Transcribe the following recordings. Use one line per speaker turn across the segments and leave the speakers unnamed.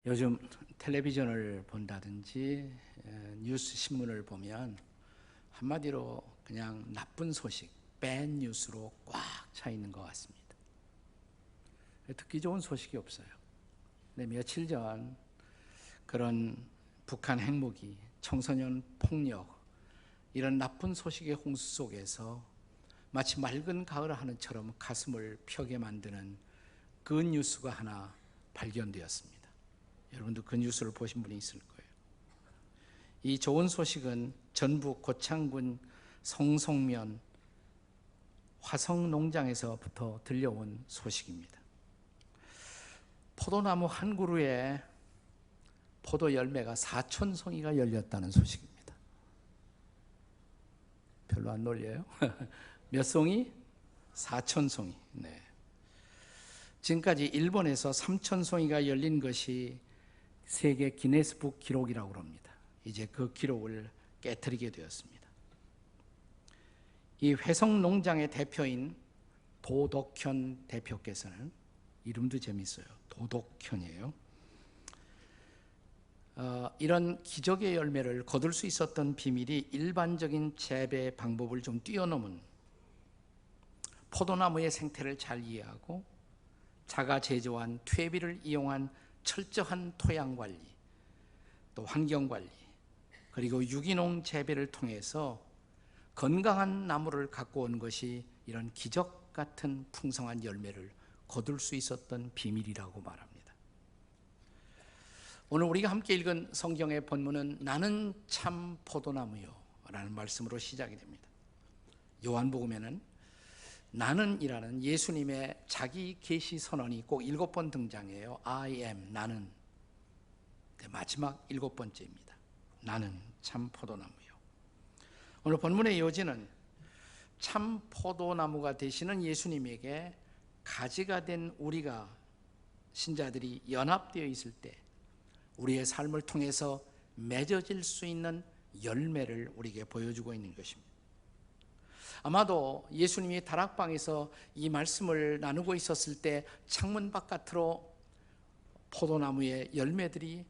요즘 텔레비전을 본다든지 뉴스 신문을 보면 한마디로 그냥 나쁜 소식, bad 뉴스로 꽉 차 있는 것 같습니다. 듣기 좋은 소식이 없어요. 근데 며칠 전 그런 북한 핵무기, 청소년 폭력 이런 나쁜 소식의 홍수 속에서 마치 맑은 가을 하늘처럼 가슴을 펴게 만드는 그 뉴스가 하나 발견되었습니다. 여러분도 그 뉴스를 보신 분이 있을 거예요. 이 좋은 소식은 전북 고창군 성송면 화성농장에서부터 들려온 소식입니다. 포도나무 한 그루에 포도 열매가 4,000송이가 열렸다는 소식입니다. 별로 안 놀려요? 몇 송이? 4,000송이. 네. 지금까지 일본에서 3,000송이가 열린 것이 세계 기네스북 기록이라고 합니다. 이제 그 기록을 깨트리게 되었습니다. 이 회성농장의 대표인 도덕현 대표께서는, 이름도 재밌어요. 도덕현이에요. 이런 기적의 열매를 거둘 수 있었던 비밀이 일반적인 재배 방법을 좀 뛰어넘은 포도나무의 생태를 잘 이해하고 자가 제조한 퇴비를 이용한 철저한 토양 관리, 또 환경 관리, 그리고 유기농 재배를 통해서 건강한 나무를 갖고 온 것이 이런 기적 같은 풍성한 열매를 거둘 수 있었던 비밀이라고 말합니다. 오늘 우리가 함께 읽은 성경의 본문은 나는 참 포도나무요 라는 말씀으로 시작이 됩니다. 요한복음에는 나는이라는 예수님의 자기 계시 선언이 꼭 7번 등장해요. I am, 나는. 마지막 7번째입니다. 나는 참 포도나무요. 오늘 본문의 요지는 참 포도나무가 되시는 예수님에게 가지가 된 우리가, 신자들이 연합되어 있을 때 우리의 삶을 통해서 맺어질 수 있는 열매를 우리에게 보여주고 있는 것입니다. 아마도 예수님이 다락방에서 이 말씀을 나누고 있었을 때 창문 바깥으로 포도나무의 열매들이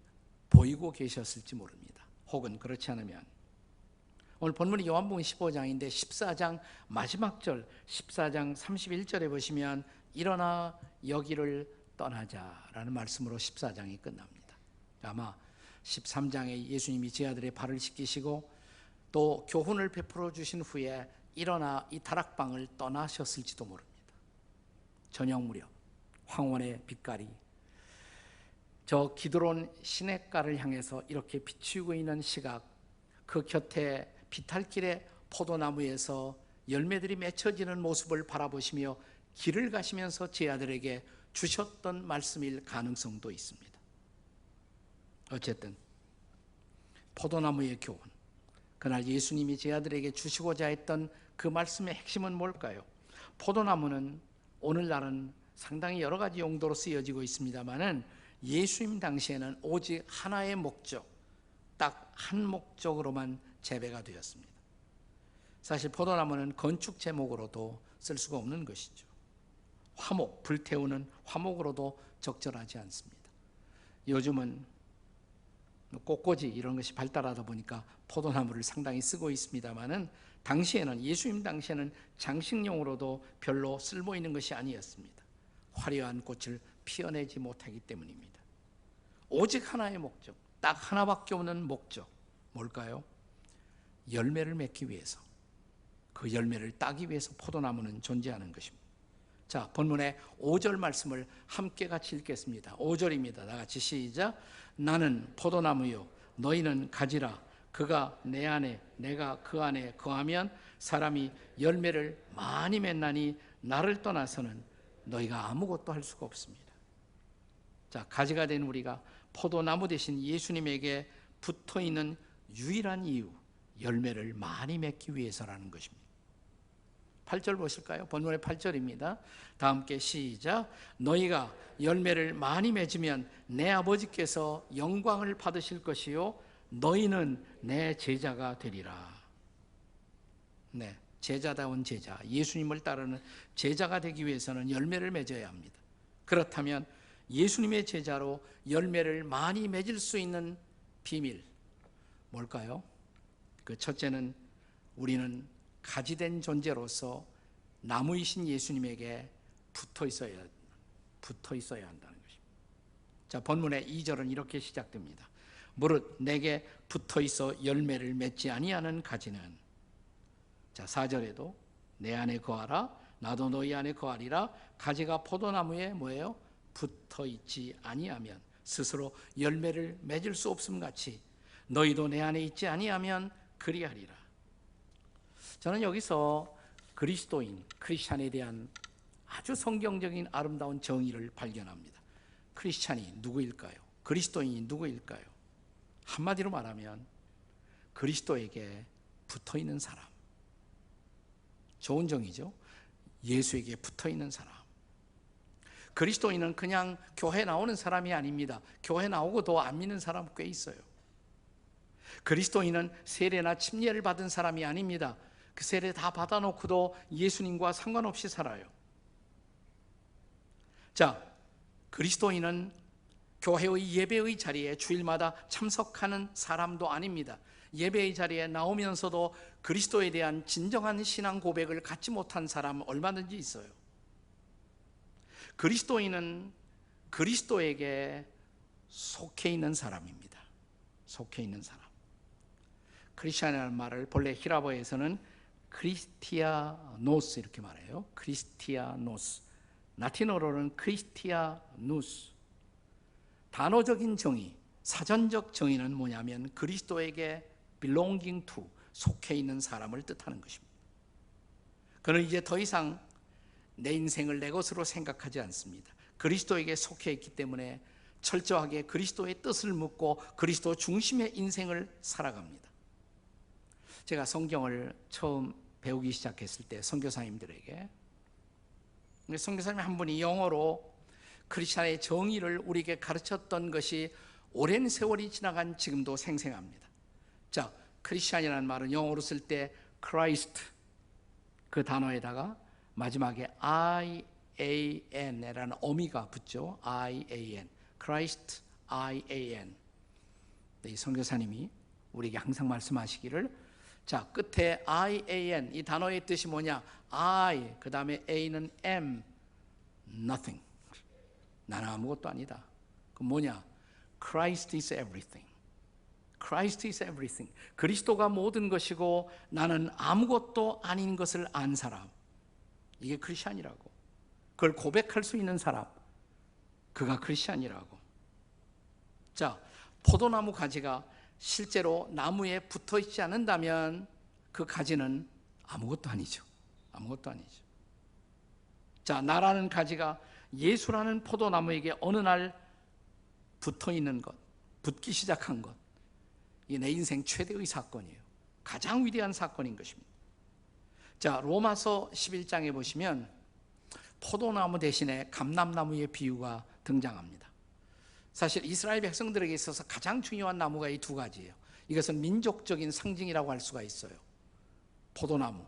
보이고 계셨을지 모릅니다. 혹은 그렇지 않으면 오늘 본문이 요한복음 15장인데 14장 마지막 절 14장 31절에 보시면 일어나 여기를 떠나자라는 말씀으로 14장이 끝납니다. 아마 13장에 예수님이 제 아들의 발을 씻기시고 또 교훈을 베풀어 주신 후에 일어나 이 다락방을 떠나셨을지도 모릅니다. 저녁 무렵 황혼의 빛깔이 저 기드론 시냇가를 향해서 이렇게 비추고 있는 시각, 그 곁에 비탈길의 포도나무에서 열매들이 맺혀지는 모습을 바라보시며 길을 가시면서 제 아들에게 주셨던 말씀일 가능성도 있습니다. 어쨌든 포도나무의 교훈, 그날 예수님이 제 아들에게 주시고자 했던 그 말씀의 핵심은 뭘까요? 포도나무는 오늘날은 상당히 여러 가지 용도로 쓰여지고 있습니다만은 예수님 당시에는 오직 하나의 목적, 딱 한 목적으로만 재배가 되었습니다. 사실 포도나무는 건축 제목으로도 쓸 수가 없는 것이죠. 화목, 불태우는 화목으로도 적절하지 않습니다. 요즘은 꽃꽂이 이런 것이 발달하다 보니까 포도나무를 상당히 쓰고 있습니다만은 당시에는, 예수님 당시에는 장식용으로도 별로 쓸모 있는 것이 아니었습니다. 화려한 꽃을 피어내지 못하기 때문입니다. 오직 하나의 목적, 딱 하나밖에 없는 목적, 뭘까요? 열매를 맺기 위해서, 그 열매를 따기 위해서 포도나무는 존재하는 것입니다. 자, 본문의 5절 말씀을 함께 같이 읽겠습니다. 5절입니다. 다 같이 시작. 나는 포도나무요 너희는 가지라. 그가 내 안에 내가 그 안에 거하면 사람이 열매를 많이 맺나니 나를 떠나서는 너희가 아무것도 할 수가 없습니다. 자, 가지가 된 우리가 포도나무 대신 예수님에게 붙어있는 유일한 이유, 열매를 많이 맺기 위해서라는 것입니다. 8절 보실까요? 본문의 8절입니다. 다 함께 시작. 너희가 열매를 많이 맺으면 내 아버지께서 영광을 받으실 것이요 너희는 내 제자가 되리라. 네, 제자다운 제자, 예수님을 따르는 제자가 되기 위해서는 열매를 맺어야 합니다. 그렇다면 예수님의 제자로 열매를 많이 맺을 수 있는 비밀 뭘까요? 그 첫째는 우리는 가지된 존재로서 나무이신 예수님에게 붙어 있어야 한다는 것입니다. 자, 본문의 2절은 이렇게 시작됩니다. 무릇 내게 붙어 있어 열매를 맺지 아니하는 가지는, 자 4절에도 내 안에 거하라 나도 너희 안에 거하리라. 가지가 포도나무에 뭐예요? 붙어 있지 아니하면 스스로 열매를 맺을 수 없음 같이 너희도 내 안에 있지 아니하면 그리하리라. 저는 여기서 그리스도인, 크리스찬에 대한 아주 성경적인 아름다운 정의를 발견합니다. 크리스찬이 누구일까요? 그리스도인이 누구일까요? 한마디로 말하면 그리스도에게 붙어 있는 사람. 좋은 정의죠. 예수에게 붙어 있는 사람. 그리스도인은 그냥 교회 나오는 사람이 아닙니다. 교회 나오고도 안 믿는 사람 꽤 있어요. 그리스도인은 세례나 침례를 받은 사람이 아닙니다. 그 세례 다 받아놓고도 예수님과 상관없이 살아요. 자, 그리스도인은 교회의 예배의 자리에 주일마다 참석하는 사람도 아닙니다. 예배의 자리에 나오면서도 그리스도에 대한 진정한 신앙 고백을 갖지 못한 사람 얼마든지 있어요. 그리스도인은 그리스도에게 속해 있는 사람입니다. 속해 있는 사람. 크리스찬이라는 말을 본래 히라보에서는 크리스티아노스 이렇게 말해요. 크리스티아노스. 라틴어로는 크리스티아누스. 단어적인 정의, 사전적 정의는 뭐냐면 그리스도에게 belonging to, 속해 있는 사람을 뜻하는 것입니다. 그는 이제 더 이상 내 인생을 내 것으로 생각하지 않습니다. 그리스도에게 속해 있기 때문에 철저하게 그리스도의 뜻을 묻고 그리스도 중심의 인생을 살아갑니다. 제가 성경을 처음 배우기 시작했을 때 선교사님들에게, 선교사님 한 분이 영어로 크리스찬의 정의를 우리에게 가르쳤던 것이 오랜 세월이 지나간 지금도 생생합니다. 자, 크리스찬이라는 말은 영어로 쓸 때 Christ 그 단어에다가 마지막에 I-A-N이라는 어미가 붙죠. I-A-N, Christ I-A-N. 이 선교사님이 우리에게 항상 말씀하시기를, 자 끝에 I-A-N 이 단어의 뜻이 뭐냐? I 그 다음에 A는 am, nothing. 나는 아무것도 아니다. 그럼 뭐냐? Christ is everything. Christ is everything. 그리스도가 모든 것이고 나는 아무것도 아닌 것을 안 사람. 이게 크리스찬이라고. 그걸 고백할 수 있는 사람. 그가 크리스찬이라고. 자, 포도나무 가지가 실제로 나무에 붙어 있지 않는다면 그 가지는 아무것도 아니죠. 아무것도 아니죠. 자, 나라는 가지가 예수라는 포도나무에게 어느 날 붙어 있는 것, 붙기 시작한 것, 이게 내 인생 최대의 사건이에요. 가장 위대한 사건인 것입니다. 자, 로마서 11장에 보시면 포도나무 대신에 감람나무의 비유가 등장합니다. 사실 이스라엘 백성들에게 있어서 가장 중요한 나무가 이 두 가지예요. 이것은 민족적인 상징이라고 할 수가 있어요. 포도나무.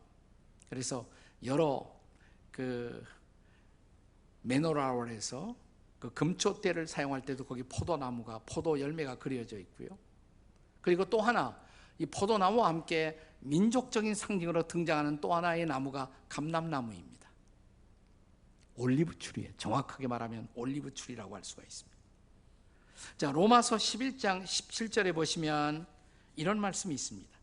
그래서 여러 메노라월에서 그 금초대를 사용할 때도 거기 포도나무가, 포도 열매가 그려져 있고요. 그리고 또 하나, 이 포도나무와 함께 민족적인 상징으로 등장하는 또 하나의 나무가 감람나무입니다. 올리브추리예요. 정확하게 말하면 올리브추리라고 할 수가 있습니다. 자, 로마서 11장 17절에 보시면 이런 말씀이 있습니다.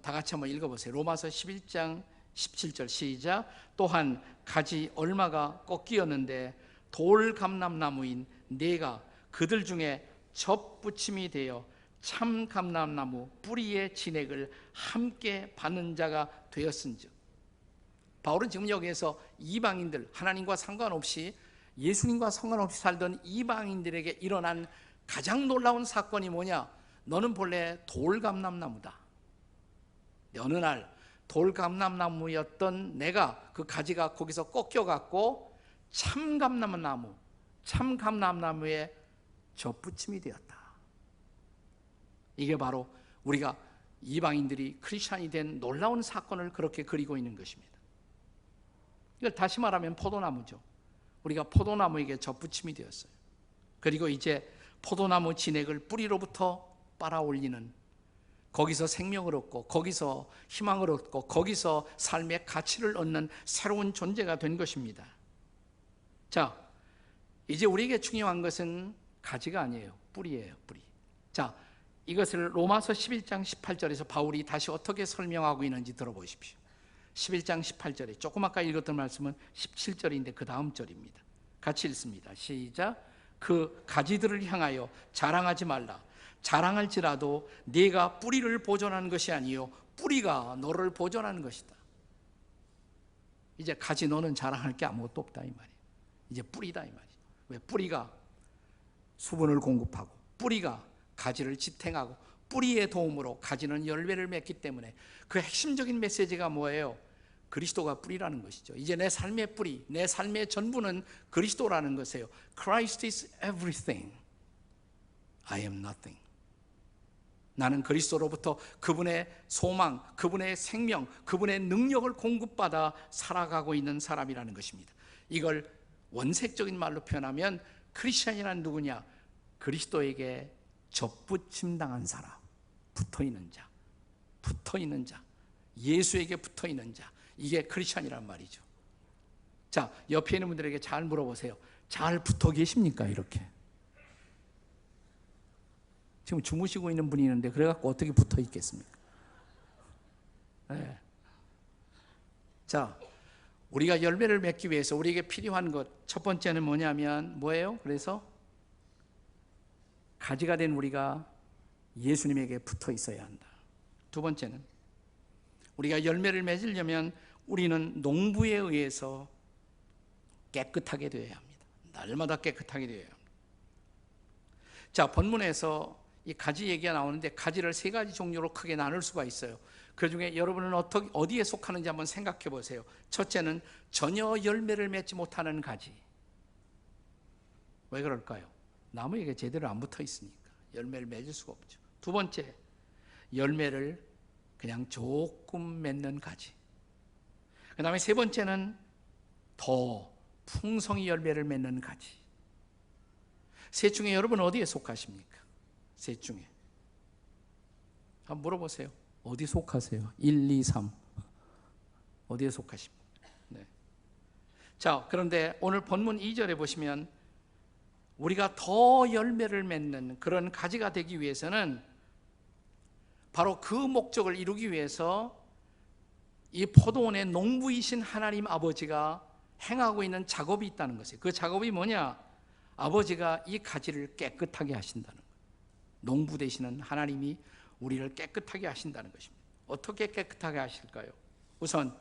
다 같이 한번 읽어보세요. 로마서 11장 17절 시작. 또한 가지 얼마가 꺾이었는데 돌감람나무인 내가 그들 중에 접붙임이 되어 참 감람나무 뿌리의 진액을 함께 받는 자가 되었은즉. 바울은 지금 여기에서 이방인들, 하나님과 상관없이 예수님과 상관없이 살던 이방인들에게 일어난 가장 놀라운 사건이 뭐냐? 너는 본래 돌감람나무다. 어느 날 돌감람나무였던 내가 그 가지가 거기서 꺾여갖고 참감람나무에 접붙임이 되었다. 이게 바로 우리가 이방인들이 크리스찬이 된 놀라운 사건을 그렇게 그리고 있는 것입니다. 이걸 다시 말하면 포도나무죠. 우리가 포도나무에게 접붙임이 되었어요. 그리고 이제 포도나무 진액을 뿌리로부터 빨아올리는, 거기서 생명을 얻고 거기서 희망을 얻고 거기서 삶의 가치를 얻는 새로운 존재가 된 것입니다. 자, 이제 우리에게 중요한 것은 가지가 아니에요. 뿌리예요, 뿌리. 자, 이것을 로마서 11장 18절에서 바울이 다시 어떻게 설명하고 있는지 들어보십시오. 11장 18절에 조금 아까 읽었던 말씀은 17절인데 그 다음 절입니다. 같이 읽습니다. 시작. 그 가지들을 향하여 자랑하지 말라. 자랑할지라도 네가 뿌리를 보존하는 것이 아니요 뿌리가 너를 보존하는 것이다. 이제 가지 너는 자랑할 게 아무것도 없다 이 말이에요. 이제 뿌리다 이 말이에요. 왜? 뿌리가 수분을 공급하고 뿌리가 가지를 지탱하고 뿌리의 도움으로 가지는 열매를 맺기 때문에 그 핵심적인 메시지가 뭐예요? 그리스도가 뿌리라는 것이죠. 이제 내 삶의 뿌리, 내 삶의 전부는 그리스도라는 것이에요. Christ is everything. I am nothing. 나는 그리스도로부터 그분의 소망, 그분의 생명, 그분의 능력을 공급받아 살아가고 있는 사람이라는 것입니다. 이걸 원색적인 말로 표현하면 크리스천이란 누구냐? 그리스도에게 접붙임당한 사람, 붙어있는 자, 붙어있는 자, 예수에게 붙어있는 자, 이게 크리스천이란 말이죠. 자, 옆에 있는 분들에게 잘 물어보세요. 잘 붙어 계십니까? 이렇게 지금 주무시고 있는 분이 있는데 그래갖고 어떻게 붙어 있겠습니까? 네. 자, 우리가 열매를 맺기 위해서 우리에게 필요한 것 첫 번째는 뭐냐면 뭐예요? 그래서 가지가 된 우리가 예수님에게 붙어 있어야 한다. 두 번째는 우리가 열매를 맺으려면 우리는 농부에 의해서 깨끗하게 되어야 합니다. 날마다 깨끗하게 되어야 합니다. 자, 본문에서 이 가지 얘기가 나오는데 가지를 세 가지 종류로 크게 나눌 수가 있어요. 그 중에 여러분은 어디에 속하는지 한번 생각해 보세요. 첫째는 전혀 열매를 맺지 못하는 가지. 왜 그럴까요? 나무에게 제대로 안 붙어 있으니까 열매를 맺을 수가 없죠. 두 번째, 열매를 그냥 조금 맺는 가지. 그 다음에 세 번째는 더 풍성히 열매를 맺는 가지. 셋 중에 여러분 어디에 속하십니까? 셋 중에 한번 물어보세요. 어디 속하세요? 1, 2, 3 어디에 속하십니까? 네. 자, 그런데 오늘 본문 2절에 보시면 우리가 더 열매를 맺는 그런 가지가 되기 위해서는 바로 그 목적을 이루기 위해서 이 포도원의 농부이신 하나님 아버지가 행하고 있는 작업이 있다는 것이에요. 그 작업이 뭐냐? 아버지가 이 가지를 깨끗하게 하신다는 거예요. 농부 되시는 하나님이 우리를 깨끗하게 하신다는 것입니다. 어떻게 깨끗하게 하실까요? 우선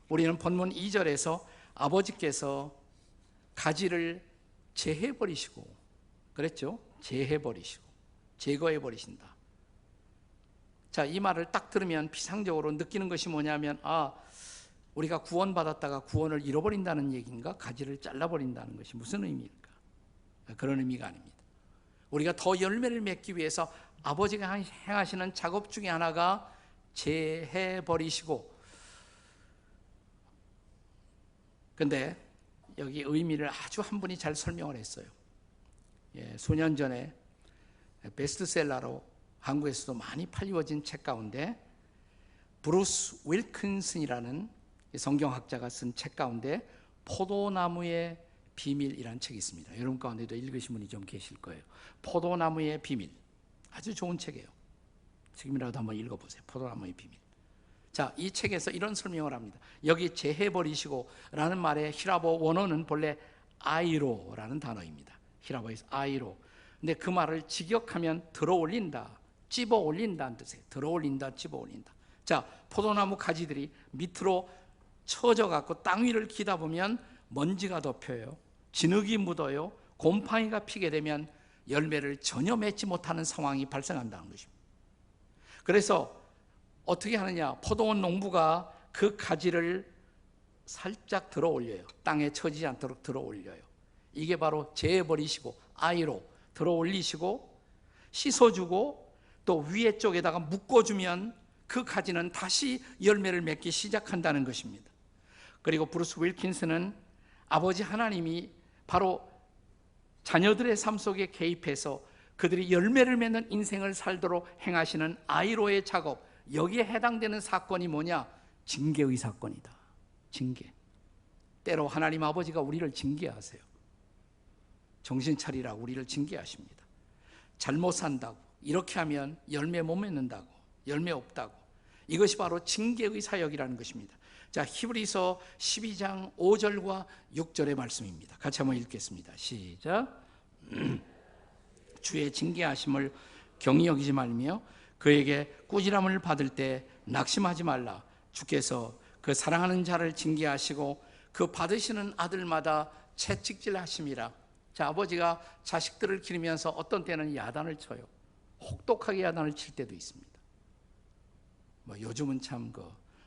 우리는 본문 2절에서 아버지께서 가지를 제해버리시고, 그랬죠? 제해버리시고 제거해버리신다. 자, 이 말을 딱 들으면 피상적으로 느끼는 것이 뭐냐면 우리가 구원받았다가 구원을 잃어버린다는 얘기인가? 가지를 잘라버린다는 것이 무슨 의미일까? 그런 의미가 아닙니다. 우리가 더 열매를 맺기 위해서 아버지가 행하시는 작업 중에 하나가 제해버리시고, 근데 여기 의미를 아주 한 분이 잘 설명을 했어요. 수년 전에 베스트셀러로 한국에서도 많이 팔리워진 책 가운데 브루스 윌킨슨이라는 성경학자가 쓴 책 가운데 포도나무의 비밀이라는 책이 있습니다. 여러분 가운데도 읽으신 분이 좀 계실 거예요. 포도나무의 비밀, 아주 좋은 책이에요. 지금이라도 한번 읽어보세요. 포도나무의 비밀. 자, 이 책에서 이런 설명을 합니다. 여기 제해버리시고 라는 말의 히라보 원어는 본래 아이로라는 단어입니다. 히라보에서 아이로. 근데 그 말을 직역하면 들어올린다, 찝어 올린다는 뜻이에요. 들어올린다, 찝어 올린다. 자, 포도나무 가지들이 밑으로 처져 갖고 땅 위를 기다 보면 먼지가 덮여요. 진흙이 묻어요. 곰팡이가 피게 되면 열매를 전혀 맺지 못하는 상황이 발생한다는 것입니다. 그래서 어떻게 하느냐? 포도원 농부가 그 가지를 살짝 들어 올려요. 땅에 처지지 않도록 들어 올려요. 이게 바로 재버리시고 아이로 들어 올리시고 씻어주고 또 위에 쪽에다가 묶어주면 그 가지는 다시 열매를 맺기 시작한다는 것입니다. 그리고 브루스 윌킨스는 아버지 하나님이 바로 자녀들의 삶 속에 개입해서 그들이 열매를 맺는 인생을 살도록 행하시는 아이로의 작업, 여기에 해당되는 사건이 뭐냐? 징계의 사건이다. 징계. 때로 하나님 아버지가 우리를 징계하세요. 정신 차리라고 우리를 징계하십니다. 잘못 산다고, 이렇게 하면 열매 못 맺는다고, 열매 없다고. 이것이 바로 징계의 사역이라는 것입니다. 자, 히브리서 12장 5절과 6절의 말씀입니다. 같이 한번 읽겠습니다. 시작. 주의 징계하심을 경히 여기지 말며 그에게 꾸지람을 받을 때 낙심하지 말라. 주께서 그 사랑하는 자를 징계하시고 그 받으시는 아들마다 채찍질하심이라. 자, 아버지가 자식들을 기르면서 어떤 때는 야단을 쳐요. 혹독하게 야단을 칠 때도 있습니다. 요즘은 참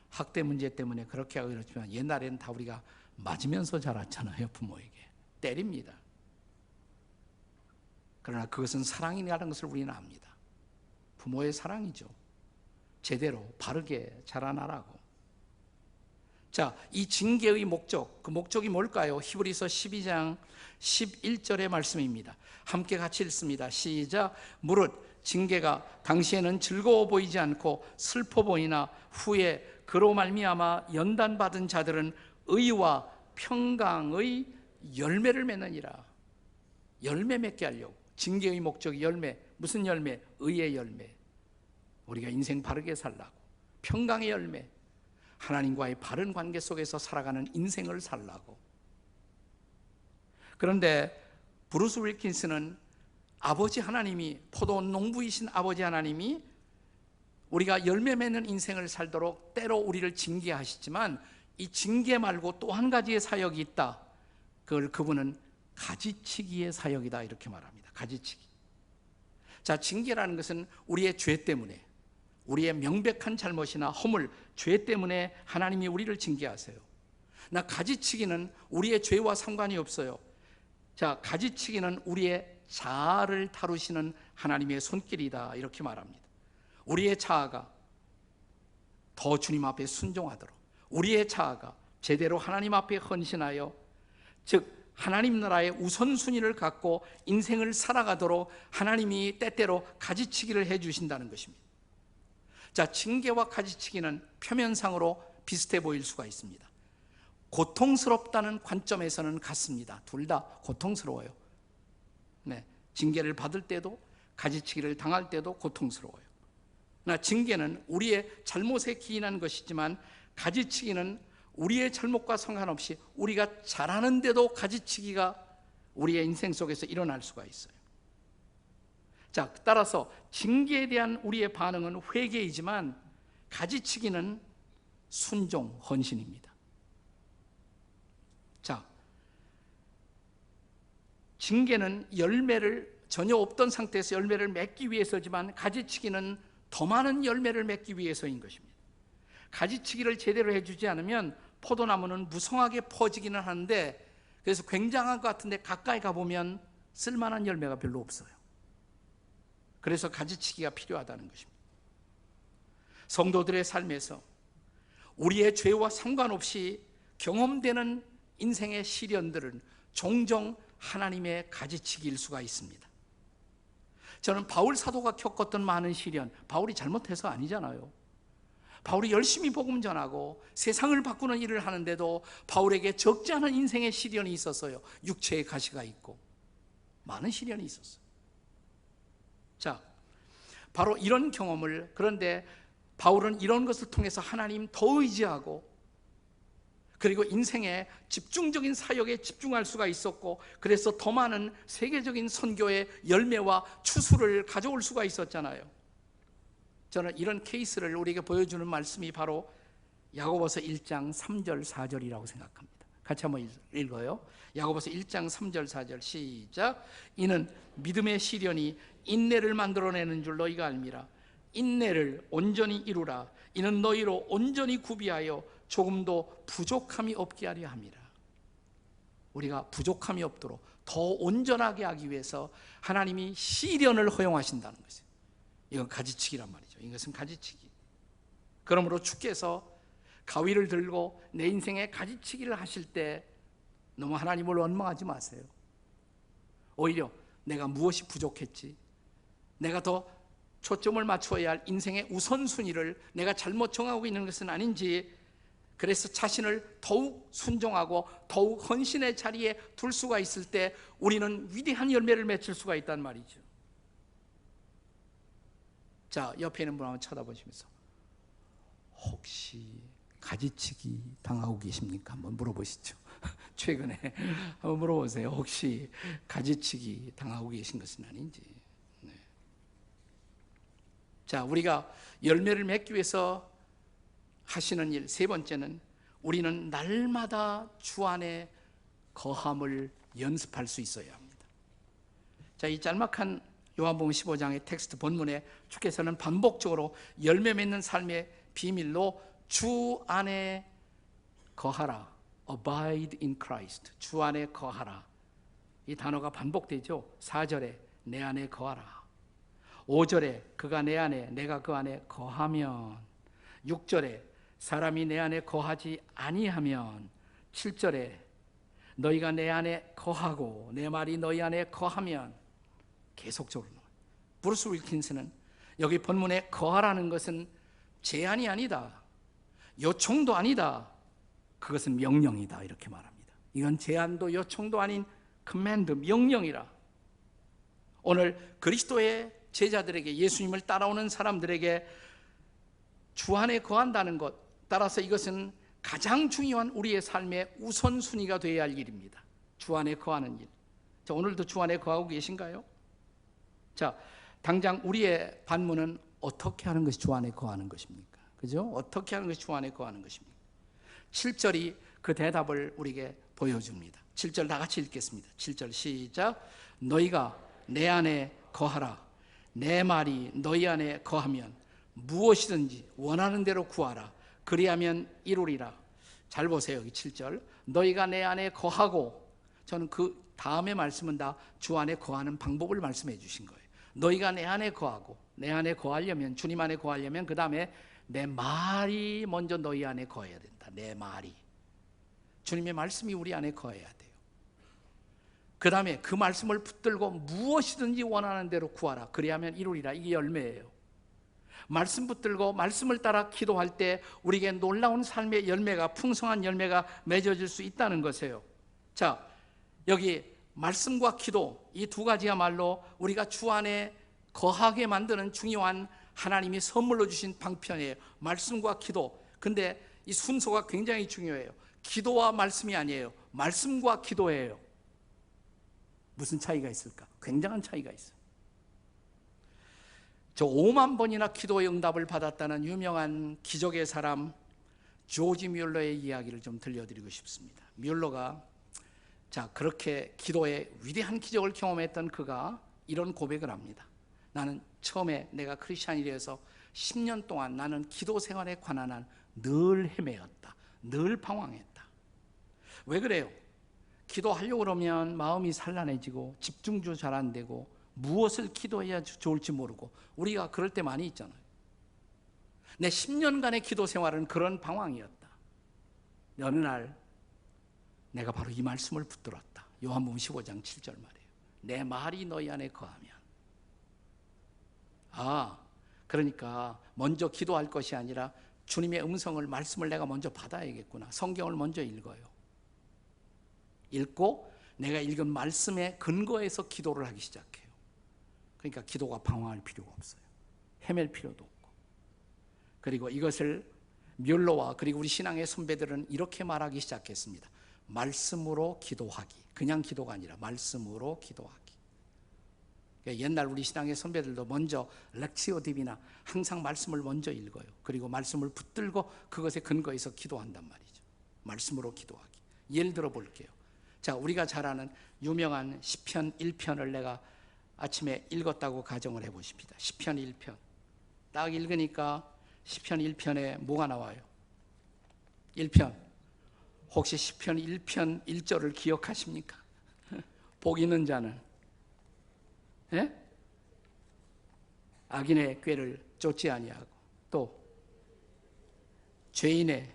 학대 문제 때문에 그렇게 하고 그렇지만 옛날에는 다 우리가 맞으면서 자랐잖아요. 부모에게 때립니다. 그러나 그것은 사랑이라는 것을 우리는 압니다. 부모의 사랑이죠. 제대로 바르게 자라나라고. 자, 이 징계의 목적, 그 목적이 뭘까요? 히브리서 12장 11절의 말씀입니다. 함께 같이 읽습니다. 시작. 무릇 징계가 당시에는 즐거워 보이지 않고 슬퍼 보이나 후에 그로 말미암아 연단받은 자들은 의와 평강의 열매를 맺느니라. 열매 맺게 하려고. 징계의 목적이 열매. 무슨 열매? 의의 열매. 우리가 인생 바르게 살라고. 평강의 열매. 하나님과의 바른 관계 속에서 살아가는 인생을 살라고. 그런데 브루스 윌킨스는 아버지 하나님이, 포도원 농부이신 아버지 하나님이 우리가 열매 맺는 인생을 살도록 때로 우리를 징계하시지만 이 징계 말고 또 한 가지의 사역이 있다. 그걸 그분은 가지치기의 사역이다 이렇게 말합니다. 가지치기. 자, 징계라는 것은 우리의 죄 때문에, 우리의 명백한 잘못이나 허물, 죄 때문에 하나님이 우리를 징계하세요. 나 가지치기는 우리의 죄와 상관이 없어요. 자, 가지치기는 우리의 자아를 다루시는 하나님의 손길이다 이렇게 말합니다. 우리의 자아가 더 주님 앞에 순종하도록, 우리의 자아가 제대로 하나님 앞에 헌신하여, 즉 하나님 나라의 우선순위를 갖고 인생을 살아가도록 하나님이 때때로 가지치기를 해주신다는 것입니다. 자, 징계와 가지치기는 표면상으로 비슷해 보일 수가 있습니다. 고통스럽다는 관점에서는 같습니다. 둘 다 고통스러워요. 네, 징계를 받을 때도 가지치기를 당할 때도 고통스러워요. 그러나 징계는 우리의 잘못에 기인한 것이지만 가지치기는 우리의 잘못과 상관없이 우리가 잘하는데도 가지치기가 우리의 인생 속에서 일어날 수가 있어요. 자, 따라서 징계에 대한 우리의 반응은 회개이지만 가지치기는 순종, 헌신입니다. 자, 징계는 열매를 전혀 없던 상태에서 열매를 맺기 위해서지만 가지치기는 더 많은 열매를 맺기 위해서인 것입니다. 가지치기를 제대로 해주지 않으면 포도나무는 무성하게 퍼지기는 하는데, 그래서 굉장한 것 같은데 가까이 가보면 쓸만한 열매가 별로 없어요. 그래서 가지치기가 필요하다는 것입니다. 성도들의 삶에서 우리의 죄와 상관없이 경험되는 인생의 시련들은 종종 하나님의 가지치기일 수가 있습니다. 저는 바울 사도가 겪었던 많은 시련, 바울이 잘못해서 아니잖아요. 바울이 열심히 복음 전하고 세상을 바꾸는 일을 하는데도 바울에게 적지 않은 인생의 시련이 있었어요. 육체의 가시가 있고 많은 시련이 있었어요. 자, 바로 이런 경험을, 그런데 바울은 이런 것을 통해서 하나님 더 의지하고, 그리고 인생의 집중적인 사역에 집중할 수가 있었고, 그래서 더 많은 세계적인 선교의 열매와 추수를 가져올 수가 있었잖아요. 저는 이런 케이스를 우리에게 보여주는 말씀이 바로 야고보서 1장 3절 4절이라고 생각합니다. 같이 한번 읽어요. 야고보서 1장 3절 4절 시작. 이는 믿음의 시련이 인내를 만들어내는 줄 너희가 알미라. 인내를 온전히 이루라. 이는 너희로 온전히 구비하여 조금도 부족함이 없게 하려 함이라. 우리가 부족함이 없도록 더 온전하게 하기 위해서 하나님이 시련을 허용하신다는 것이에요. 이건 가지치기란 말이죠. 이것은 가지치기. 그러므로 주께서 가위를 들고 내 인생에 가지치기를 하실 때 너무 하나님을 원망하지 마세요. 오히려 내가 무엇이 부족했지, 내가 더 초점을 맞추어야 할 인생의 우선순위를 내가 잘못 정하고 있는 것은 아닌지, 그래서 자신을 더욱 순종하고 더욱 헌신의 자리에 둘 수가 있을 때 우리는 위대한 열매를 맺을 수가 있단 말이죠. 자, 옆에 있는 분 한번 쳐다보시면서 혹시 가지치기 당하고 계십니까? 한번 물어보시죠. 최근에 한번 물어보세요. 혹시 가지치기 당하고 계신 것은 아닌지. 네. 자, 우리가 열매를 맺기 위해서 하시는 일, 세 번째는 우리는 날마다 주 안에 거함을 연습할 수 있어야 합니다. 자, 이 짤막한 요한복음 15장의 텍스트 본문에 주께서는 반복적으로 열매 맺는 삶의 비밀로 주 안에 거하라, abide in Christ, 주 안에 거하라, 이 단어가 반복되죠. 4절에 내 안에 거하라, 5절에 그가 내 안에 내가 그 안에 거하면, 6절에 사람이 내 안에 거하지 아니하면, 7절에 너희가 내 안에 거하고 내 말이 너희 안에 거하면, 계속적으로. 브루스 윌킨스는 여기 본문에 거하라는 것은 제한이 아니다, 요청도 아니다, 그것은 명령이다, 이렇게 말합니다. 이건 제한도 요청도 아닌 커맨드, 명령이라. 오늘 그리스도의 제자들에게, 예수님을 따라오는 사람들에게 주 안에 거한다는 것, 따라서 이것은 가장 중요한 우리의 삶의 우선순위가 되어야 할 일입니다. 주 안에 거하는 일. 자, 오늘도 주 안에 거하고 계신가요? 자, 당장 우리의 반문은 어떻게 하는 것이 주 안에 거하는 것입니까? 그죠? 어떻게 하는 것이 주 안에 거하는 것입니까? 7절이 그 대답을 우리에게 보여줍니다. 7절 다 같이 읽겠습니다. 7절 시작. 너희가 내 안에 거하라, 내 말이 너희 안에 거하면 무엇이든지 원하는 대로 구하라, 그리하면 이루리라. 잘 보세요. 여기 7절 너희가 내 안에 거하고, 저는 그 다음에 말씀은 다 주 안에 거하는 방법을 말씀해 주신 거예요. 너희가 내 안에 거하고, 내 안에 거하려면, 주님 안에 거하려면 그 다음에 내 말이 먼저 너희 안에 거해야 된다. 내 말이, 주님의 말씀이 우리 안에 거해야 돼요. 그 다음에 그 말씀을 붙들고 무엇이든지 원하는 대로 구하라, 그리하면 이루리라. 이게 열매예요. 말씀 붙들고 말씀을 따라 기도할 때 우리에게 놀라운 삶의 열매가, 풍성한 열매가 맺어질 수 있다는 것이에요. 자, 여기 말씀과 기도, 이 두 가지야말로 우리가 주 안에 거하게 만드는 중요한 하나님이 선물로 주신 방편이에요. 말씀과 기도. 근데 이 순서가 굉장히 중요해요. 기도와 말씀이 아니에요. 말씀과 기도예요. 무슨 차이가 있을까? 굉장한 차이가 있어요. 저 5만 번이나 기도의 응답을 받았다는 유명한 기적의 사람 조지 뮬러의 이야기를 좀 들려드리고 싶습니다. 뮬러가 그렇게 기도의 위대한 기적을 경험했던 그가 이런 고백을 합니다. 나는 처음에 내가 크리스찬이 되어서 10년 동안 나는 기도 생활에 관한 한 늘 헤매었다. 늘 방황했다. 왜 그래요? 기도하려고 그러면 마음이 산란해지고 집중도 잘 안 되고 무엇을 기도해야 좋을지 모르고, 우리가 그럴 때 많이 있잖아요. 내 10년간의 기도 생활은 그런 방황이었다. 어느 날 내가 바로 이 말씀을 붙들었다. 요한복음 15장 7절 말이에요. 내 말이 너희 안에 거하면. 그러니까 먼저 기도할 것이 아니라 주님의 음성을, 말씀을 내가 먼저 받아야겠구나. 성경을 먼저 읽어요. 읽고 내가 읽은 말씀에 근거해서 기도를 하기 시작해요. 그러니까 기도가 방황할 필요가 없어요. 헤맬 필요도 없고. 그리고 이것을 뮬러와 그리고 우리 신앙의 선배들은 이렇게 말하기 시작했습니다. 말씀으로 기도하기. 그냥 기도가 아니라 말씀으로 기도하기. 옛날 우리 신앙의 선배들도 먼저 렉시오 디비나, 항상 말씀을 먼저 읽어요. 그리고 말씀을 붙들고 그것에 근거해서 기도한단 말이죠. 말씀으로 기도하기. 예를 들어 볼게요. 자, 우리가 잘 아는 유명한 시편 1편을 내가 아침에 읽었다고 가정을 해보십니다. 시편 1편 딱 읽으니까 시편 1편에 뭐가 나와요? 1편. 혹시 시편 1편 1절을 기억하십니까? 복 있는 자는 악인의 꾀를 쫓지 아니하고, 또 죄인의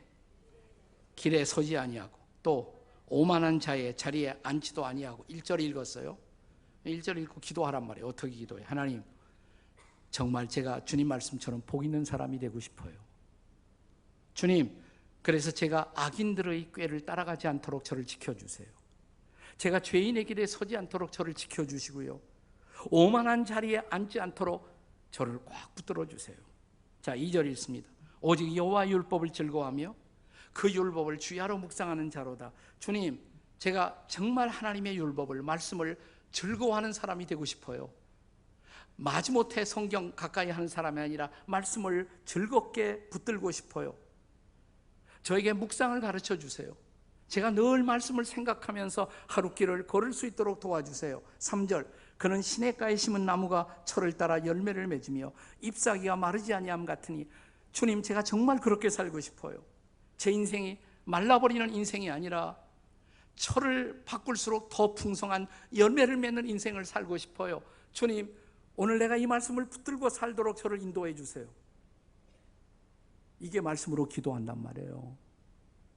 길에 서지 아니하고, 또 오만한 자의 자리에 앉지도 아니하고. 1절 읽었어요. 1절 읽고 기도하란 말이에요. 어떻게 기도해? 하나님, 정말 제가 주님 말씀처럼 복 있는 사람이 되고 싶어요. 주님, 그래서 제가 악인들의 꾀를 따라가지 않도록 저를 지켜주세요. 제가 죄인의 길에 서지 않도록 저를 지켜주시고요, 오만한 자리에 앉지 않도록 저를 꽉 붙들어 주세요. 자, 2절 읽습니다. 오직 여호와 율법을 즐거워하며 그 율법을 주야로 묵상하는 자로다. 주님, 제가 정말 하나님의 율법을, 말씀을 즐거워하는 사람이 되고 싶어요. 마지못해 성경 가까이 하는 사람이 아니라 말씀을 즐겁게 붙들고 싶어요. 저에게 묵상을 가르쳐 주세요. 제가 늘 말씀을 생각하면서 하루길을 걸을 수 있도록 도와주세요. 3절, 그는 시냇가에 심은 나무가 철을 따라 열매를 맺으며 잎사귀가 마르지 아니함 같으니, 주님, 제가 정말 그렇게 살고 싶어요. 제 인생이 말라버리는 인생이 아니라 철을 바꿀수록 더 풍성한 열매를 맺는 인생을 살고 싶어요. 주님, 오늘 내가 이 말씀을 붙들고 살도록 저를 인도해 주세요. 이게 말씀으로 기도한단 말이에요.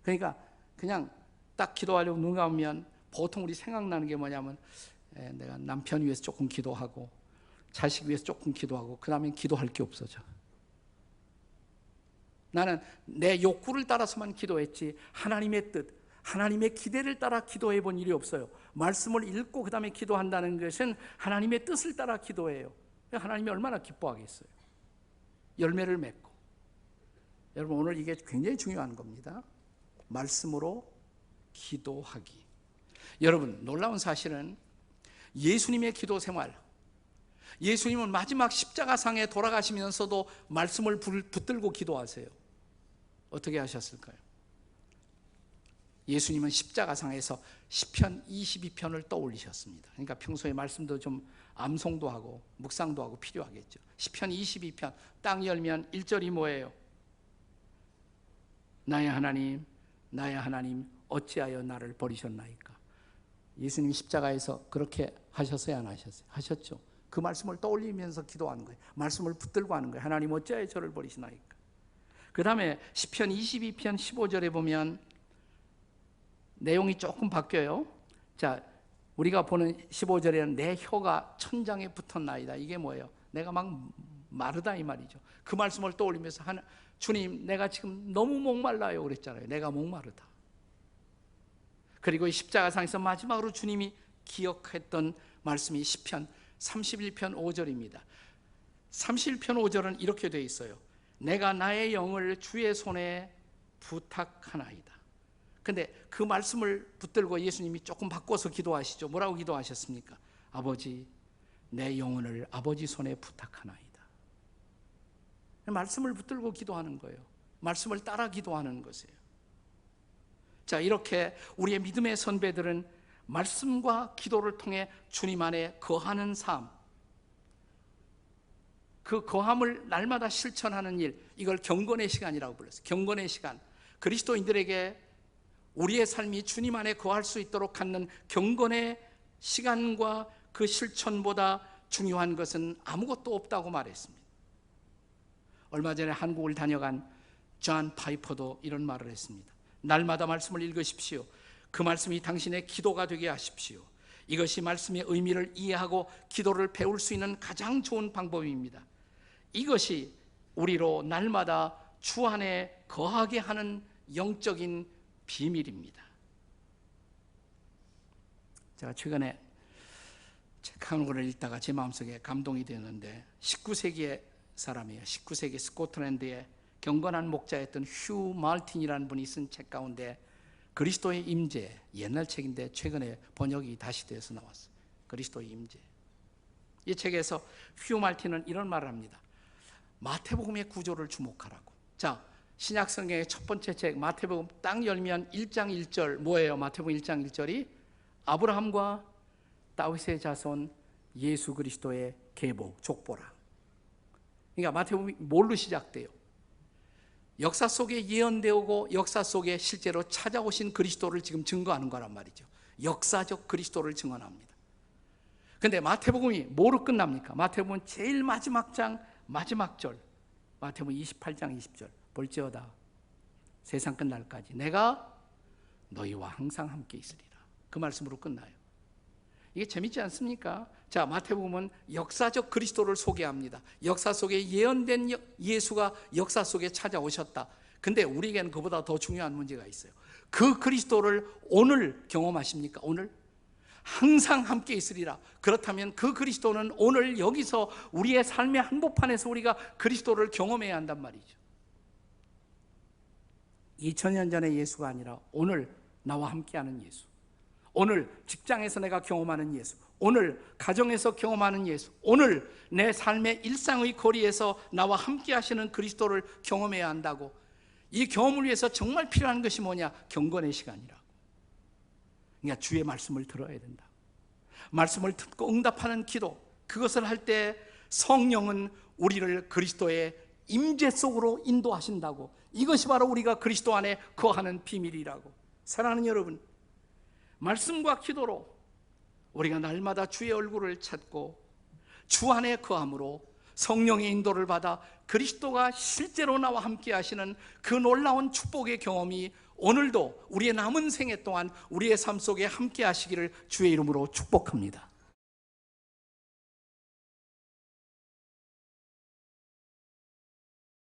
그러니까 그냥 딱 기도하려고 눈 감으면 보통 우리 생각나는 게 뭐냐면, 내가 남편 위해서 조금 기도하고 자식 위해서 조금 기도하고 그 다음에 기도할 게 없어져. 나는 내 욕구를 따라서만 기도했지 하나님의 뜻, 하나님의 기대를 따라 기도해 본 일이 없어요. 말씀을 읽고 그 다음에 기도한다는 것은 하나님의 뜻을 따라 기도해요. 하나님이 얼마나 기뻐하겠어요. 열매를 맺고. 여러분, 오늘 이게 굉장히 중요한 겁니다. 말씀으로 기도하기. 여러분, 놀라운 사실은 예수님의 기도 생활, 예수님은 마지막 십자가상에 돌아가시면서도 말씀을 붙들고 기도하세요. 어떻게 하셨을까요? 예수님은 십자가상에서 시편 22편을 떠올리셨습니다. 그러니까 평소에 말씀도 좀 암송도 하고 묵상도 하고 필요하겠죠. 시편 22편 딱 열면 1절이 뭐예요? 나의 하나님, 나의 하나님, 어찌하여 나를 버리셨나이까. 예수님이 십자가에서 그렇게 하셨어요, 안 하셨어요? 하셨죠. 그 말씀을 떠올리면서 기도하는 거예요. 말씀을 붙들고 하는 거예요. 하나님, 어찌하여 저를 버리시나이까. 그 다음에 시편 22편 15절에 보면 내용이 조금 바뀌어요. 자, 우리가 보는 15절에는 내 혀가 천장에 붙었나이다. 이게 뭐예요? 내가 막 마르다 이 말이죠. 그 말씀을 떠올리면서 주님, 내가 지금 너무 목말라요 그랬잖아요. 내가 목마르다. 그리고 십자가상에서 마지막으로 주님이 기억했던 말씀이 시편 31편 5절입니다. 31편 5절은 이렇게 되어 있어요. 내가 나의 영을 주의 손에 부탁하나이다. 근데 그 말씀을 붙들고 예수님이 조금 바꿔서 기도하시죠. 뭐라고 기도하셨습니까? 아버지, 내 영혼을 아버지 손에 부탁하나이다. 말씀을 붙들고 기도하는 거예요. 말씀을 따라 기도하는 것이에요. 자, 이렇게 우리의 믿음의 선배들은 말씀과 기도를 통해 주님 안에 거하는 삶, 그 거함을 날마다 실천하는 일, 이걸 경건의 시간이라고 불렀어요. 경건의 시간. 그리스도인들에게 우리의 삶이 주님 안에 거할 수 있도록 갖는 경건의 시간과 그 실천보다 중요한 것은 아무것도 없다고 말했습니다. 얼마 전에 한국을 다녀간 존 파이퍼도 이런 말을 했습니다. 날마다 말씀을 읽으십시오. 그 말씀이 당신의 기도가 되게 하십시오. 이것이 말씀의 의미를 이해하고 기도를 배울 수 있는 가장 좋은 방법입니다. 이것이 우리로 날마다 주 안에 거하게 하는 영적인 비밀입니다. 제가 최근에 책 한 권을 읽다가 제 마음속에 감동이 되었는데, 19세기의 사람이에요. 19세기 스코틀랜드의 경건한 목자였던 휴 말틴이라는 분이 쓴 책 가운데 그리스도의 임재, 옛날 책인데 최근에 번역이 다시 되어서 나왔어요. 그리스도의 임재. 이 책에서 휴 말틴은 이런 말을 합니다. 마태복음의 구조를 주목하라고. 자, 신약성경의 첫 번째 책 마태복음 딱 열면 1장 1절 뭐예요? 마태복음 1장 1절이 아브라함과 다윗의 자손 예수 그리스도의 계보, 족보라. 그러니까 마태복음이 뭘로 시작돼요? 역사 속에 예언되고 역사 속에 실제로 찾아오신 그리스도를 지금 증거하는 거란 말이죠. 역사적 그리스도를 증언합니다. 그런데 마태복음이 뭐로 끝납니까? 마태복음은 제일 마지막 장 마지막 절, 마태복음 28장 20절 볼지어다 세상 끝날까지 내가 너희와 항상 함께 있으리라. 그 말씀으로 끝나요. 이게 재밌지 않습니까? 자, 마태복음은 역사적 그리스도를 소개합니다. 역사 속에 예언된 예수가 역사 속에 찾아오셨다. 근데 우리에게는 그보다 더 중요한 문제가 있어요. 그 그리스도를 오늘 경험하십니까? 오늘? 항상 함께 있으리라. 그렇다면 그 그리스도는 오늘 여기서 우리의 삶의 한복판에서 우리가 그리스도를 경험해야 한단 말이죠. 2000년 전의 예수가 아니라 오늘 나와 함께하는 예수, 오늘 직장에서 내가 경험하는 예수, 오늘 가정에서 경험하는 예수, 오늘 내 삶의 일상의 거리에서 나와 함께 하시는 그리스도를 경험해야 한다고. 이 경험을 위해서 정말 필요한 것이 뭐냐? 경건의 시간이라고. 그러니까 주의 말씀을 들어야 된다. 말씀을 듣고 응답하는 기도, 그것을 할 때 성령은 우리를 그리스도의 임재 속으로 인도하신다고. 이것이 바로 우리가 그리스도 안에 거하는 비밀이라고. 사랑하는 여러분, 말씀과 기도로 우리가 날마다 주의 얼굴을 찾고 주 안에 거함으로 성령의 인도를 받아 그리스도가 실제로 나와 함께 하시는 그 놀라운 축복의 경험이 오늘도 우리의 남은 생애 동안 우리의 삶 속에 함께 하시기를 주의 이름으로 축복합니다.